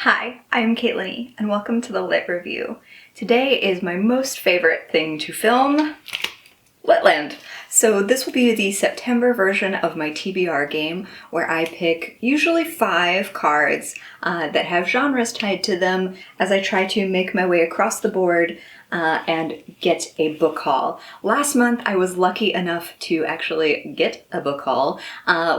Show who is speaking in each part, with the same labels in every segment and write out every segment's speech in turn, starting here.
Speaker 1: Hi, I'm Caitlin and welcome to the Lit Review. Today is my most favorite thing to film, LitLand. So this will be the September version of my TBR game where I pick usually 5 cards that have genres tied to them as I try to make my way across the board and get a book haul. Last month I was lucky enough to actually get a book haul,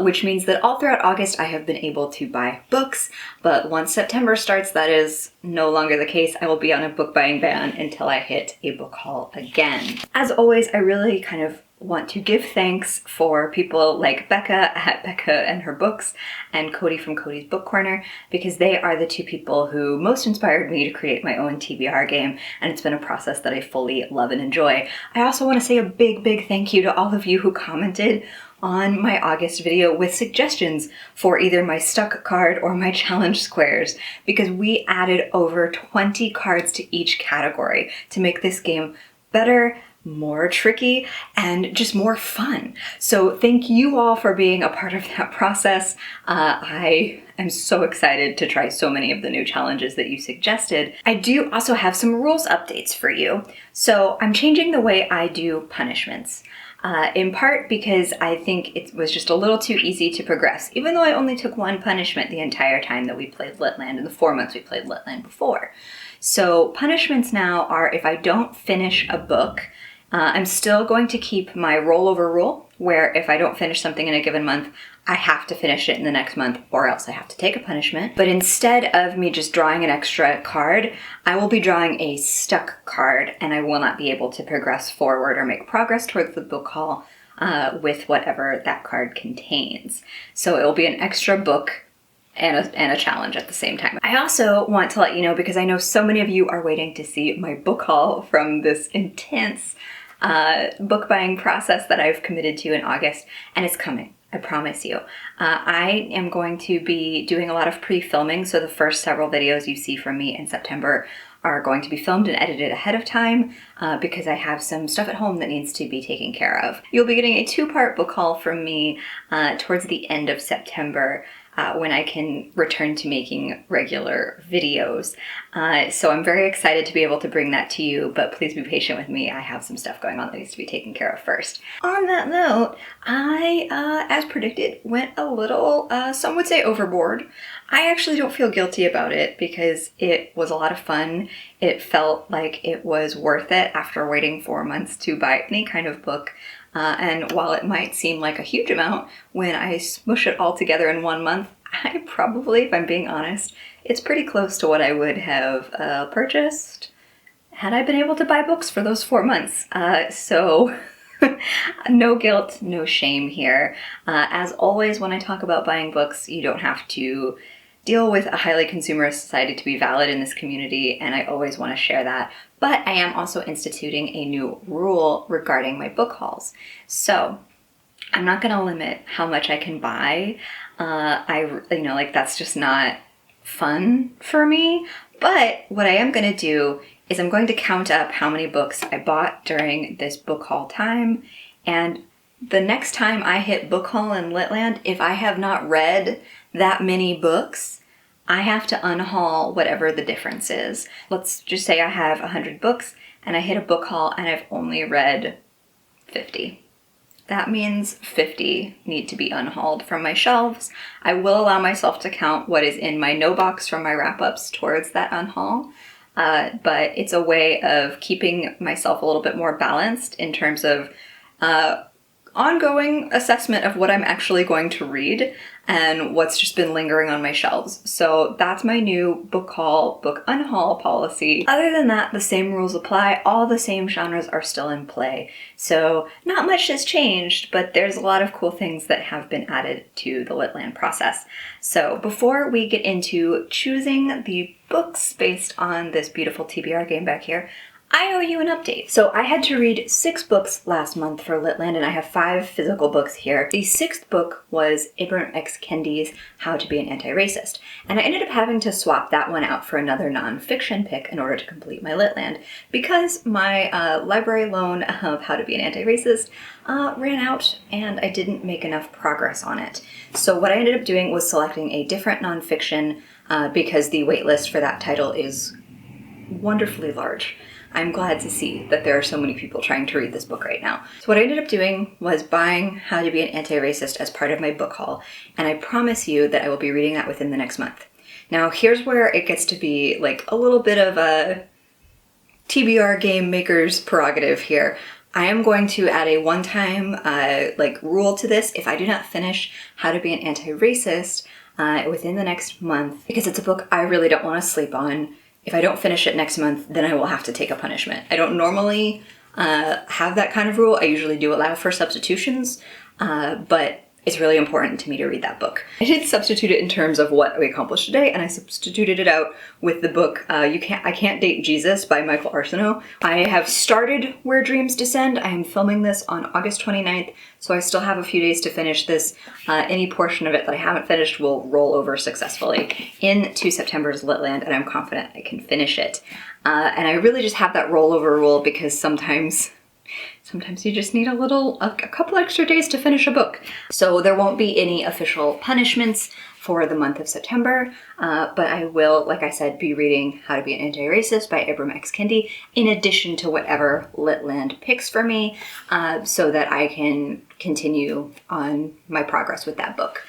Speaker 1: which means that all throughout August I have been able to buy books, but once September starts that is no longer the case. I will be on a book buying ban until I hit a book haul again. As always, I really kind of want to give thanks for people like Becca at Becca and Her Books and Cody from Cody's Book Corner, because they are the 2 people who most inspired me to create my own TBR game, and it's been a process that I fully love and enjoy. I also want to say a big thank you to all of you who commented on my August video with suggestions for either my stuck card or my challenge squares, because we added over 20 cards to each category to make this game better, more tricky, and just more fun. So thank you all for being a part of that process. I am so excited to try so many of the new challenges that you suggested. I do also have some rules updates for you. So I'm changing the way I do punishments. In part because I think it was just a little too easy to progress, even though I only took 1 punishment the entire time that we played LitLand in the 4 months we played LitLand before. So punishments now are if I don't finish a book, I'm still going to keep my rollover rule, where if I don't finish something in a given month, I have to finish it in the next month or else I have to take a punishment. But instead of me just drawing an extra card, I will be drawing a stuck card and I will not be able to progress forward or make progress towards the book haul with whatever that card contains. So it will be an extra book and a challenge at the same time. I also want to let you know, because I know so many of you are waiting to see my book haul from this intense book buying process that I've committed to in August, and it's coming. I promise you. I am going to be doing a lot of pre-filming, so the first several videos you see from me in September are going to be filmed and edited ahead of time because I have some stuff at home that needs to be taken care of. You'll be getting a 2-part book haul from me towards the end of September when I can return to making regular videos. So I'm very excited to be able to bring that to you, but please be patient with me. I have some stuff going on that needs to be taken care of first. On that note, I, as predicted, went a little, some would say overboard. I actually don't feel guilty about it because it was a lot of fun. It felt like it was worth it after waiting 4 months to buy any kind of book. And while it might seem like a huge amount, when I smush it all together in 1 month, I probably, if I'm being honest, it's pretty close to what I would have purchased had I been able to buy books for those 4 months. So no guilt, no shame here. As always, when I talk about buying books, you don't have to deal with a highly consumerist society to be valid in this community, and I always want to share that. But I am also instituting a new rule regarding my book hauls. So I'm not going to limit how much I can buy. That's just not fun for me. But what I am going to do is I'm going to count up how many books I bought during this book haul time, and the next time I hit book haul in LitLand, if I have not read that many books, I have to unhaul whatever the difference is. Let's just say I have 100 books and I hit a book haul and I've only read 50. That means 50 need to be unhauled from my shelves. I will allow myself to count what is in my no box from my wrap-ups towards that unhaul, but it's a way of keeping myself a little bit more balanced in terms of ongoing assessment of what I'm actually going to read and what's just been lingering on my shelves. So that's my new book haul, book unhaul policy. Other than that, the same rules apply. All the same genres are still in play. So not much has changed, but there's a lot of cool things that have been added to the LitLand process. So before we get into choosing the books based on this beautiful TBR game back here, I owe you an update. So I had to read 6 books last month for LitLand, and I have 5 physical books here. The 6th book was Ibram X. Kendi's How to Be an Anti-Racist, and I ended up having to swap that one out for another non-fiction pick in order to complete my LitLand because my library loan of How to Be an Anti-Racist ran out and I didn't make enough progress on it. So what I ended up doing was selecting a different non-fiction because the waitlist for that title is wonderfully large. I'm glad to see that there are so many people trying to read this book right now. So what I ended up doing was buying How to Be an Anti-Racist as part of my book haul, and I promise you that I will be reading that within the next month. Now here's where it gets to be like a little bit of a TBR game maker's prerogative here. I am going to add a one-time rule to this. If I do not finish How to Be an Anti-Racist within the next month, because it's a book I really don't want to sleep on, if I don't finish it next month, then I will have to take a punishment. I don't normally have that kind of rule. I usually do allow for substitutions, but it's really important to me to read that book. I did substitute it in terms of what we accomplished today, and I substituted it out with the book I Can't Date Jesus by Michael Arsenault. I have started Where Dreams Descend. I am filming this on August 29th, so I still have a few days to finish this. Any portion of it that I haven't finished will roll over successfully into September's LitLand, and I'm confident I can finish it. And I really just have that rollover rule because sometimes you just need a couple extra days to finish a book. So there won't be any official punishments for the month of September, but I will, like I said, be reading How to Be an Anti-Racist by Ibram X. Kendi in addition to whatever LitLand picks for me, so that I can continue on my progress with that book.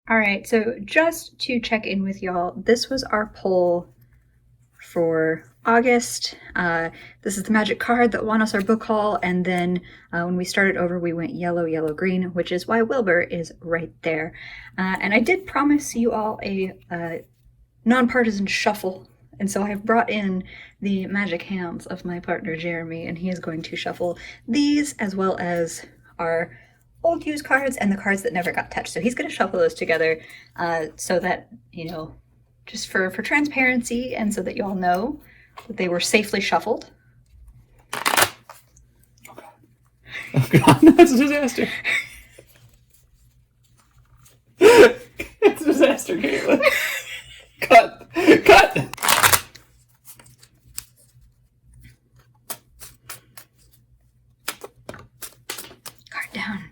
Speaker 1: All right, so just to check in with y'all, this was our poll for August. This is the magic card that won us our book haul, and then when we started over we went yellow, yellow, green, which is why Wilbur is right there. And I did promise you all a nonpartisan shuffle, and so I've brought in the magic hands of my partner Jeremy, and he is going to shuffle these as well as our old used cards and the cards that never got touched. So he's going to shuffle those together so that, you know, just for transparency and so that you all know that they were safely shuffled.
Speaker 2: Oh God, that's a disaster. It's a disaster, Caitlin. Cut!
Speaker 1: Card down.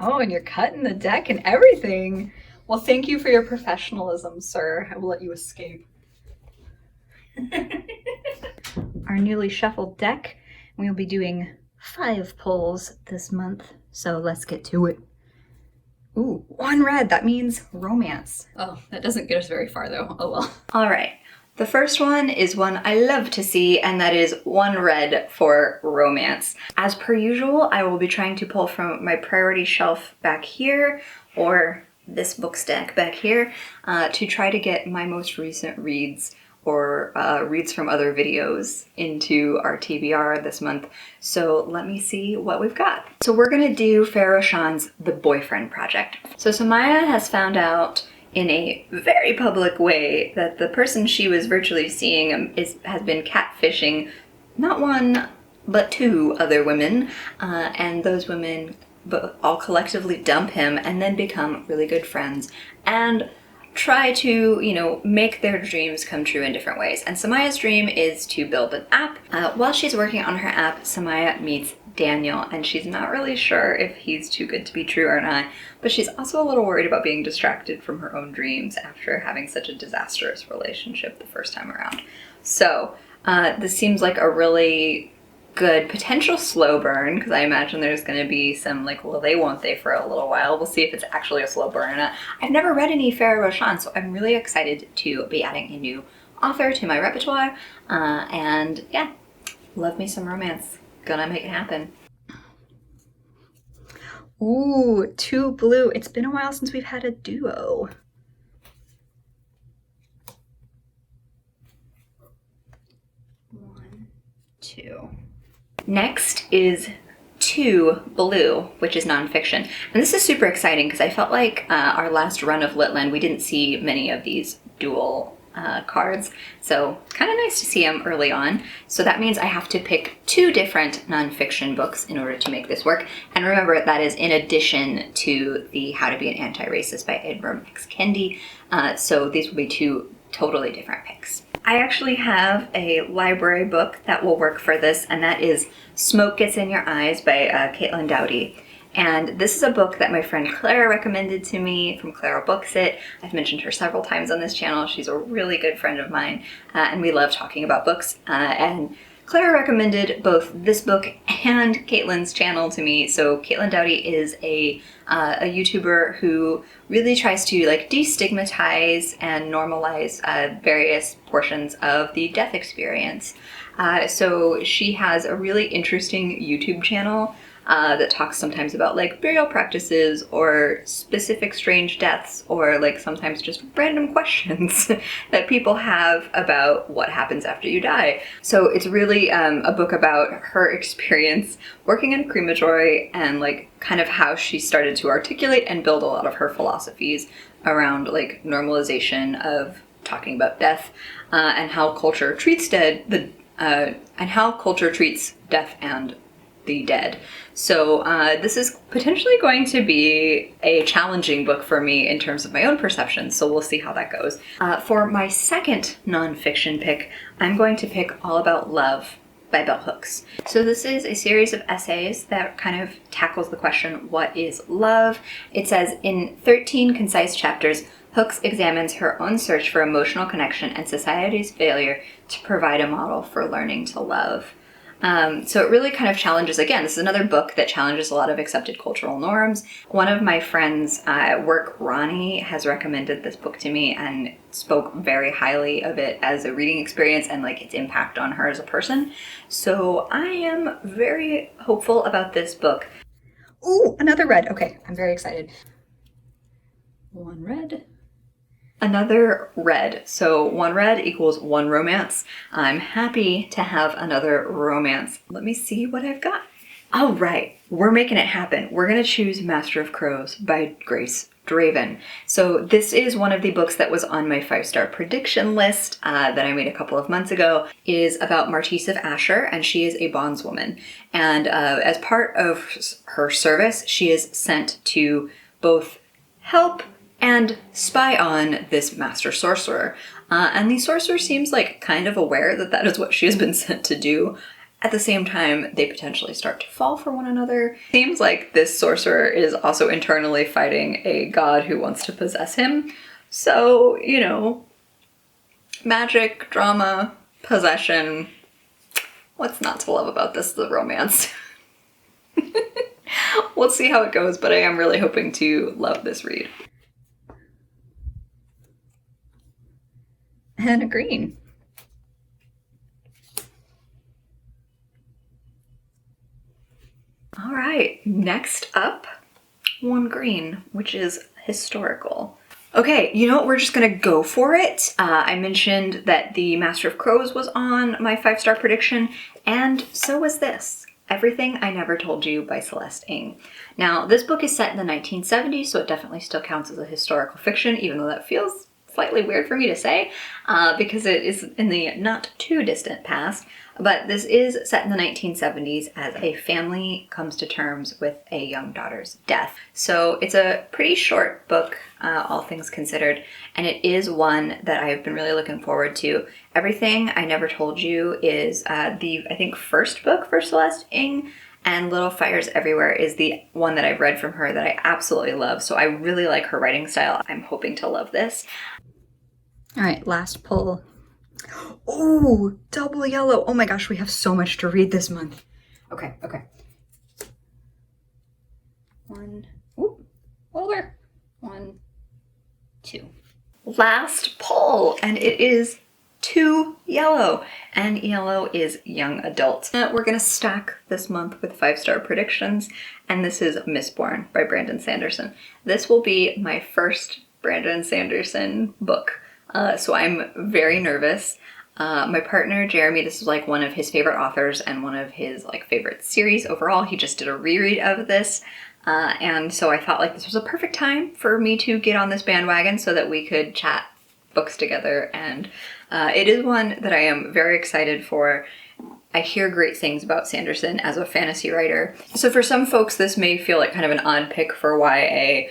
Speaker 1: Oh, and you're cutting the deck and everything. Well, thank you for your professionalism, sir. I will let you escape. Our newly shuffled deck. We will be doing 5 pulls this month, so let's get to it. Ooh, 1 red. That means romance. Oh, that doesn't get us very far, though. Oh well. All right. The first one is one I love to see, and that is 1 red for romance. As per usual, I will be trying to pull from my priority shelf back here, or this book stack back here, to try to get my most recent reads or reads from other videos into our TBR this month. So let me see what we've got. So we're gonna do Farrah Rashan's The Boyfriend Project. So Samaya has found out in a very public way that the person she was virtually seeing has been catfishing not 1, but 2 other women, and those women all collectively dump him and then become really good friends and try to, you know, make their dreams come true in different ways. And Samaya's dream is to build an app. While she's working on her app, Samaya meets Daniel, and she's not really sure if he's too good to be true or not, but she's also a little worried about being distracted from her own dreams after having such a disastrous relationship the first time around. So this seems like a really good potential slow burn, because I imagine there's going to be some like, will they, won't they for a little while. We'll see if it's actually a slow burn or not. I've never read any Farrah Rashan, so I'm really excited to be adding a new author to my repertoire, and yeah, love me some romance. Gonna make it happen. Ooh, 2 blue. It's been a while since we've had a duo. 1, 2. Next is 2 blue, which is nonfiction. And this is super exciting because I felt like our last run of LitLand, we didn't see many of these dual cards. So kind of nice to see them early on. So that means I have to pick 2 different nonfiction books in order to make this work. And remember, that is in addition to the How to Be an Anti-Racist by Ibram X. Kendi. So these will be 2 totally different picks. I actually have a library book that will work for this, and that is Smoke Gets in Your Eyes by Caitlin Doughty. And this is a book that my friend Clara recommended to me from Clara Books It. I've mentioned her several times on this channel. She's a really good friend of mine, and we love talking about books. And Clara recommended both this book and Caitlin's channel to me. So Caitlin Doughty is a YouTuber who really tries to like destigmatize and normalize various portions of the death experience. So she has a really interesting YouTube channel that talks sometimes about like burial practices or specific strange deaths, or like sometimes just random questions that people have about what happens after you die. So it's really a book about her experience working in a crematory and like kind of how she started to articulate and build a lot of her philosophies around like normalization of talking about death, and how culture treats death and the dead. So this is potentially going to be a challenging book for me in terms of my own perceptions, so we'll see how that goes. For my second nonfiction pick, I'm going to pick All About Love by Bell Hooks. So this is a series of essays that kind of tackles the question, what is love? It says, in 13 concise chapters, Hooks examines her own search for emotional connection and society's failure to provide a model for learning to love. So it really kind of challenges, again, this is another book that challenges a lot of accepted cultural norms. One of my friends at work, Ronnie, has recommended this book to me and spoke very highly of it as a reading experience and like its impact on her as a person. So I am very hopeful about this book. Ooh, another red. Okay, I'm very excited. One red. Another red. So one red equals one romance. I'm happy to have another romance. Let me see what I've got. All right, we're making it happen. We're gonna choose Master of Crows by Grace Draven. So this is one of the books that was on my 5-star prediction list that I made a couple of months ago. It is about Martise of Asher, and she is a bondswoman. And as part of her service, she is sent to both help and spy on this master sorcerer. And the sorcerer seems like kind of aware that that is what she has been sent to do. At the same time, they potentially start to fall for one another. Seems like this sorcerer is also internally fighting a god who wants to possess him. So, you know, magic, drama, possession. What's not to love about this? The romance. We'll see how it goes, but I am really hoping to love this read. And a green. All right, next up, one green, which is historical. Okay, you know what, we're just gonna go for it. I mentioned that the Master of Crows was on my 5-star prediction, and so was this. Everything I Never Told You by Celeste Ng. Now, this book is set in the 1970s, so it definitely still counts as a historical fiction, even though that feels slightly weird for me to say, because it is in the not too distant past, but this is set in the 1970s as a family comes to terms with a young daughter's death. So it's a pretty short book, all things considered, and it is one that I've been really looking forward to. Everything I Never Told You is the, I think, first book for Celeste Ng, and Little Fires Everywhere is the one that I've read from her that I absolutely love. So I really like her writing style. I'm hoping to love this. All right, last pull. Oh, double yellow. Oh my gosh, we have so much to read this month. Okay. One, whoop, over. 1, 2. Last pull, and it is 2 yellow, and yellow is young adult. We're gonna stack this month with 5-star predictions, and this is Mistborn by Brandon Sanderson. This will be my first Brandon Sanderson book, so I'm very nervous. My partner, Jeremy, this is like one of his favorite authors and one of his like favorite series overall. He just did a reread of this. And so I thought like this was a perfect time for me to get on this bandwagon so that we could chat books together. And it is one that I am very excited for. I hear great things about Sanderson as a fantasy writer. So for some folks, this may feel like kind of an odd pick for YA,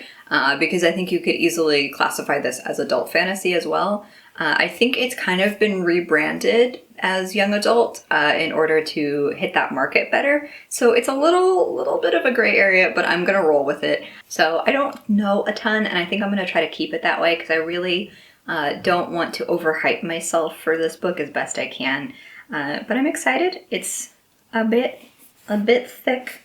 Speaker 1: because I think you could easily classify this as adult fantasy as well. I think it's kind of been rebranded as young adult in order to hit that market better. So it's a little bit of a gray area, but I'm gonna roll with it. So I don't know a ton, and I think I'm gonna try to keep it that way because I really don't want to overhype myself for this book as best I can. But I'm excited. It's a bit thick,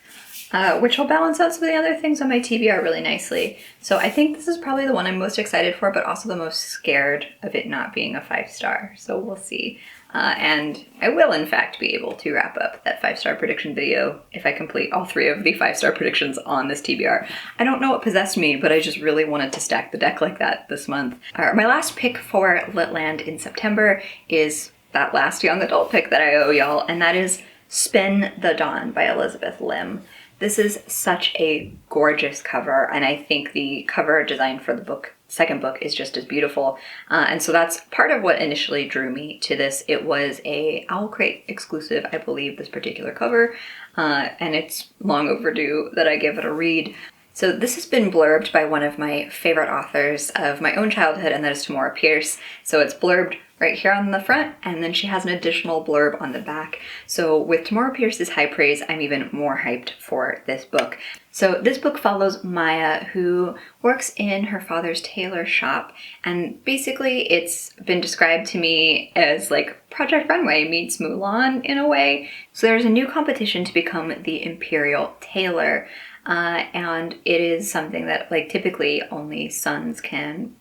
Speaker 1: which will balance out some of the other things on my TBR really nicely. So I think this is probably the one I'm most excited for, but also the most scared of it not being a 5-star. So we'll see. And I will, in fact, be able to wrap up that 5-star prediction video if I complete all 3 of the 5-star predictions on this TBR. I don't know what possessed me, but I just really wanted to stack the deck like that this month. My last pick for LitLand in September is that last young adult pick that I owe y'all, and that is Spin the Dawn by Elizabeth Lim. This is such a gorgeous cover, and I think the cover design for the second book is just as beautiful. And so that's part of what initially drew me to this. It was a Owl Crate exclusive, I believe, this particular cover, and it's long overdue that I give it a read. So this has been blurbed by one of my favorite authors of my own childhood, and that is Tamora Pierce. So it's blurbed right here on the front, and then she has an additional blurb on the back. So with Tamora Pierce's high praise, I'm even more hyped for this book. So this book follows Maya, who works in her father's tailor shop, and basically it's been described to me as like Project Runway meets Mulan in a way. So there's a new competition to become the Imperial Tailor, and it is something that like typically only sons can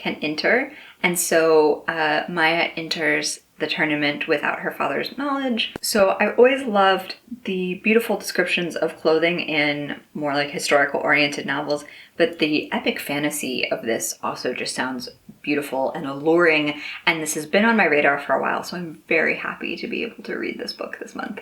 Speaker 1: enter. And so Maya enters the tournament without her father's knowledge. So I always loved the beautiful descriptions of clothing in more like historical oriented novels, but the epic fantasy of this also just sounds beautiful and alluring, and this has been on my radar for a while, so I'm very happy to be able to read this book this month.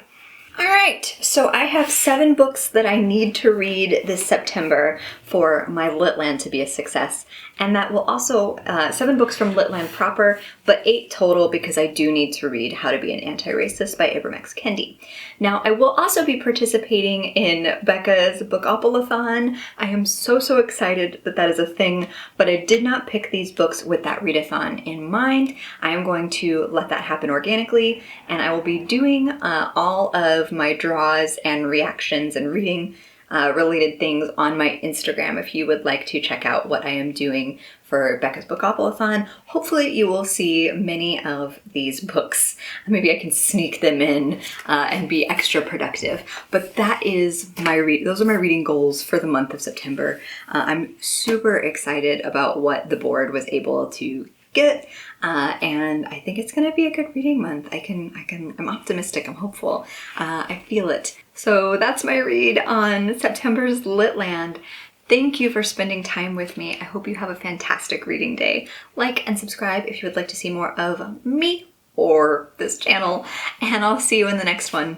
Speaker 1: All right, so I have 7 books that I need to read this September for my LitLand to be a success. And that will also, 7 books from LitLand proper, but 8 total because I do need to read How to Be an Anti-Racist by Ibram X. Kendi. Now, I will also be participating in Becca's Bookathon. I am so excited that that is a thing, but I did not pick these books with that readathon in mind. I am going to let that happen organically, and I will be doing all of my draws and reactions and reading related things on my Instagram if you would like to check out what I am doing for Becca's Bookathon. Hopefully you will see many of these books. Maybe I can sneak them in and be extra productive. But that is those are my reading goals for the month of September. I'm super excited about what the board was able to get, and I think it's gonna be a good reading month. I'm optimistic, I'm hopeful. I feel it. So that's my read on September's LitLand. Thank you for spending time with me. I hope you have a fantastic reading day. Like and subscribe if you would like to see more of me or this channel, and I'll see you in the next one.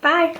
Speaker 1: Bye!